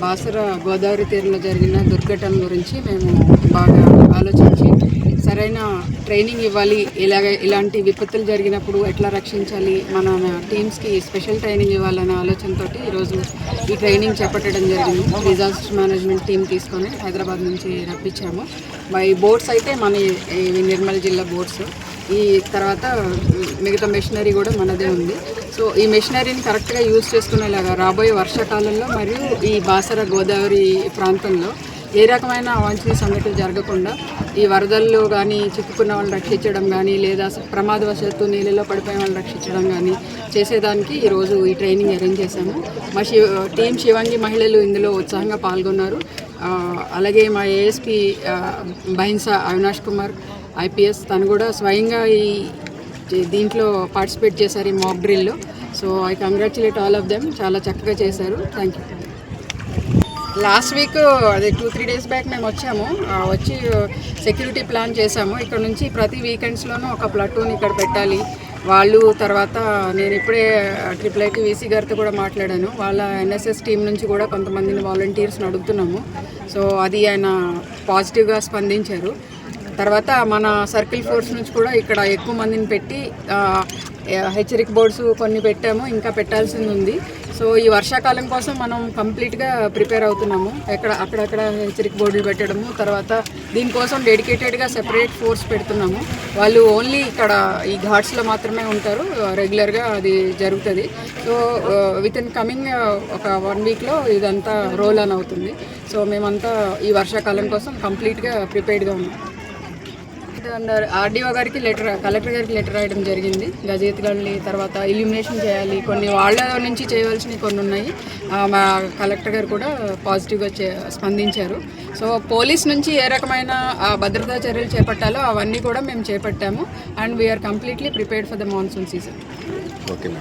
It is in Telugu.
బాసర గోదావరి తీరంలో జరిగిన దుర్ఘటన గురించి మేము బాగా ఆలోచించి సరైన ట్రైనింగ్ ఇవ్వాలి. ఇలాంటి విపత్తులు జరిగినప్పుడు ఎట్లా రక్షించాలి, మన టీమ్స్కి స్పెషల్ ట్రైనింగ్ ఇవ్వాలనే ఆలోచనతో ఈరోజు ఈ ట్రైనింగ్ చేపట్టడం జరిగింది. డిజాస్టర్ మేనేజ్మెంట్ టీం తీసుకొని హైదరాబాద్ నుంచి రప్పించాము. ఈ బోట్స్ అయితే మన నిర్మల్ జిల్లా బోట్స్. ఈ తర్వాత మిగతా మెషినరీ కూడా మనదే ఉంది. సో ఈ మెషినరీని కరెక్ట్గా యూజ్ చేసుకునేలాగా రాబోయే వర్షాకాలంలో మరియు ఈ బాసర గోదావరి ప్రాంతంలో ఏ రకమైన అవాంఛనీయ సంఘటనలు జరగకుండా ఈ వరదల్లో కానీ చిక్కుకున్న వాళ్ళని రక్షించడం కానీ లేదా ప్రమాదవశాత్తు నీళ్ళలో పడిపోయిన వాళ్ళని రక్షించడం కానీ చేసేదానికి ఈరోజు ఈ ట్రైనింగ్ అరేంజ్ చేశాము. మా టీం శివంగి మహిళలు ఇందులో ఉత్సాహంగా పాల్గొన్నారు. అలాగే మా ఏఎస్పీ బైన్సా అవినాష్ కుమార్ ఐపీఎస్ తను కూడా స్వయంగా దీంట్లో పార్టిసిపేట్ చేశారు ఈ మాక్ డ్రిల్లో. So I congratulate all of them. చాలా చక్కగా చేశారు. Thank you. లాస్ట్ వీక్ అదే 2-3 డేస్ బ్యాక్ మేము వచ్చి సెక్యూరిటీ ప్లాన్ చేశాము. ఇక్కడ నుంచి ప్రతి వీకెండ్స్లోనూ ఒక ప్లటూన్ ఇక్కడ పెట్టాలి వాళ్ళు. తర్వాత నేను ఇప్పుడే IIIT గారితో కూడా మాట్లాడాను. వాళ్ళ ఎన్ఎస్ఎస్ టీం నుంచి కూడా కొంతమందిని వాలంటీర్స్ని అడుగుతున్నాము. సో అది ఆయన పాజిటివ్గా స్పందించారు. తర్వాత మన సర్కిల్ ఫోర్స్ నుంచి కూడా ఇక్కడ ఎక్కువ మందిని పెట్టి హెచ్చరిక బోర్డ్స్ కొన్ని పెట్టాము, ఇంకా పెట్టాల్సింది ఉంది. సో ఈ వర్షాకాలం కోసం మనం కంప్లీట్గా ప్రిపేర్ అవుతున్నాము. అక్కడక్కడ హెచ్చరిక బోర్డులు పెట్టడము, తర్వాత దీనికోసం డెడికేటెడ్గా సెపరేట్ ఫోర్స్ పెడుతున్నాము. వాళ్ళు ఓన్లీ ఇక్కడ ఈ ఘాట్స్లో మాత్రమే ఉంటారు. రెగ్యులర్గా అది జరుగుతుంది. సో విత్ ఇన్ కమింగ్ ఒక 1 వీక్లో ఇదంతా రోల్ ఆన్ అవుతుంది. సో మేమంతా ఈ వర్షాకాలం కోసం కంప్లీట్గా ప్రిపేర్డ్గా ఉన్నాం. ఆర్డీఓ గారికి కలెక్టర్ గారికి లెటర్ రాయడం జరిగింది. గజెత్తులని తర్వాత ఇల్యూమినేషన్ చేయాలి, కొన్ని వాళ్ళ నుంచి చేయవలసినవి కొన్ని ఉన్నాయి. మా కలెక్టర్ గారు కూడా పాజిటివ్గా స్పందించారు. సో పోలీస్ నుంచి ఏ రకమైన భద్రతా చర్యలు చేపట్టాలో అవన్నీ కూడా మేము చేపట్టాము. And we are completely prepared for the monsoon season. Okay.